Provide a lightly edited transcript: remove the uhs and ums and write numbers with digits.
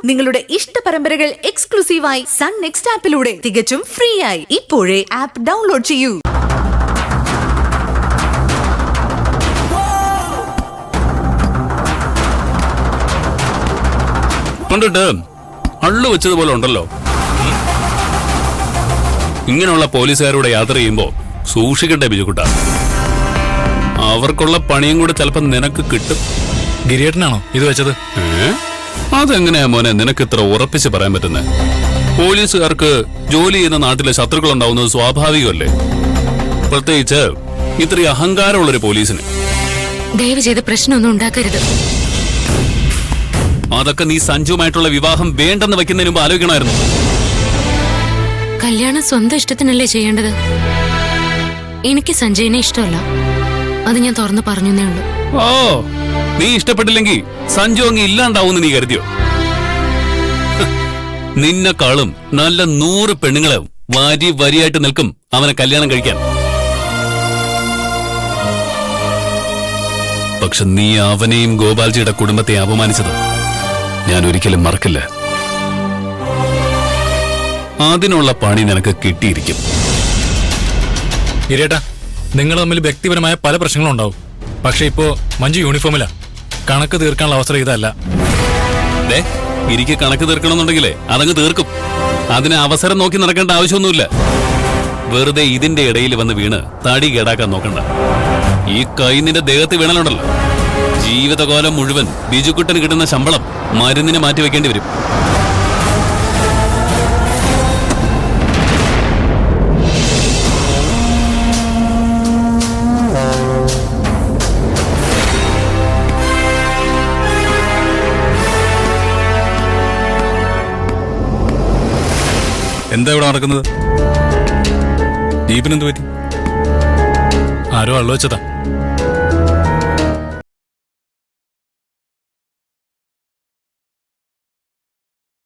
നിങ്ങളുടെ ഇഷ്ട പരമ്പരകൾ എക്സ്ക്ലൂസീവായി സൺ നെക്സ്റ്റ് ആപ്പിലൂടെ തികച്ചും ഫ്രീ ആയി ഇപ്പോഴേ ആപ്പ് ഡൗൺലോഡ് ചെയ്യൂ. കണ്ടിട്ട് അള്ളു വെച്ചതുപോലെ ഉണ്ടല്ലോ. ഇങ്ങനെയുള്ള പോലീസുകാരോട് യാത്ര ചെയ്യുമ്പോ സൂക്ഷിക്കട്ടെ ബിജുക്കുട്ട. അവർക്കുള്ള പണിയും കൂടെ ചിലപ്പോ നിനക്ക് കിട്ടും. ഗിരിയേട്ടനാണോ ഇത് വെച്ചത്? അതെങ്ങനെയാ മോനെ നിനക്ക് ഇത്ര ഉറപ്പിച്ച് പറയാൻ പറ്റുന്നത്? പോലീസുകാർക്ക് ജോലി ചെയ്യുന്ന നാട്ടിലെ ശത്രുക്കൾ ഉണ്ടാവുന്നത് സ്വാഭാവികമല്ലേ? പ്രത്യേകിച്ച് ഇത്രയും അഹങ്കാരമുള്ളൊരു പോലീസിന്. ദയവ് ചെയ്ത് പ്രശ്നമൊന്നും ഉണ്ടാക്കരുത്. അതൊക്കെ നീ സഞ്ജുവുമായിട്ടുള്ള വിവാഹം വേണ്ടെന്ന് വെക്കുന്നതിന് മുമ്പ് ആലോചിക്കണമായിരുന്നു. കല്യാണം സ്വന്തം ഇഷ്ടത്തിനല്ലേ ചെയ്യേണ്ടത്? എനിക്ക് സഞ്ജയിനെ ഇഷ്ടമല്ല, അത് ഞാൻ തുറന്നു പറഞ്ഞേ ഉള്ളൂ. ഓ, നീ ഇഷ്ടപ്പെട്ടില്ലെങ്കിൽ സഞ്ജു അങ്ങ് ഇല്ലാണ്ടാവുമെന്ന് നീ കരുതിയോ? നിന്നെക്കാളും നല്ല 100 പെണ്ണുങ്ങളെ വരിയായിട്ട് നിൽക്കും അവനെ കല്യാണം കഴിക്കാൻ. പക്ഷെ നീ അവനെയും ഗോപാൽജിയുടെ കുടുംബത്തെ അപമാനിച്ചത് ഞാൻ ഒരിക്കലും മറക്കില്ല. അതിനുള്ള പണി നിനക്ക് കിട്ടിയിരിക്കും. ഗിരിയേട്ടാ, നിങ്ങൾ തമ്മിൽ വ്യക്തിപരമായ പല പ്രശ്നങ്ങളും ഉണ്ടാവും. പക്ഷെ ഇപ്പോ മഞ്ജു യൂണിഫോമിലാ. കണക്ക് തീർക്കാനുള്ള അവസരം ഇതല്ല. എനിക്ക് കണക്ക് തീർക്കണമെന്നുണ്ടെങ്കിലേ അതങ്ങ് തീർക്കും. അതിന് അവസരം നോക്കി നടക്കേണ്ട ആവശ്യമൊന്നുമില്ല. വെറുതെ ഇതിന്റെ ഇടയിൽ വന്ന് വീണ് തടി കേടാക്കാൻ നോക്കണ്ട. ഈ കൈ നിന്റെ ദേഹത്ത് വീണലുണ്ടല്ലോ, ജീവിതകാലം മുഴുവൻ ബിജുക്കുട്ടന് കിട്ടുന്ന ശമ്പളം മരുന്നിന് മാറ്റിവെക്കേണ്ടി വരും. എന്താ ഇവിടെ നടക്കുന്നത്? ജീപ്പിനെന്ത് പറ്റി? ആരോ അള്ളു വെച്ചതാ.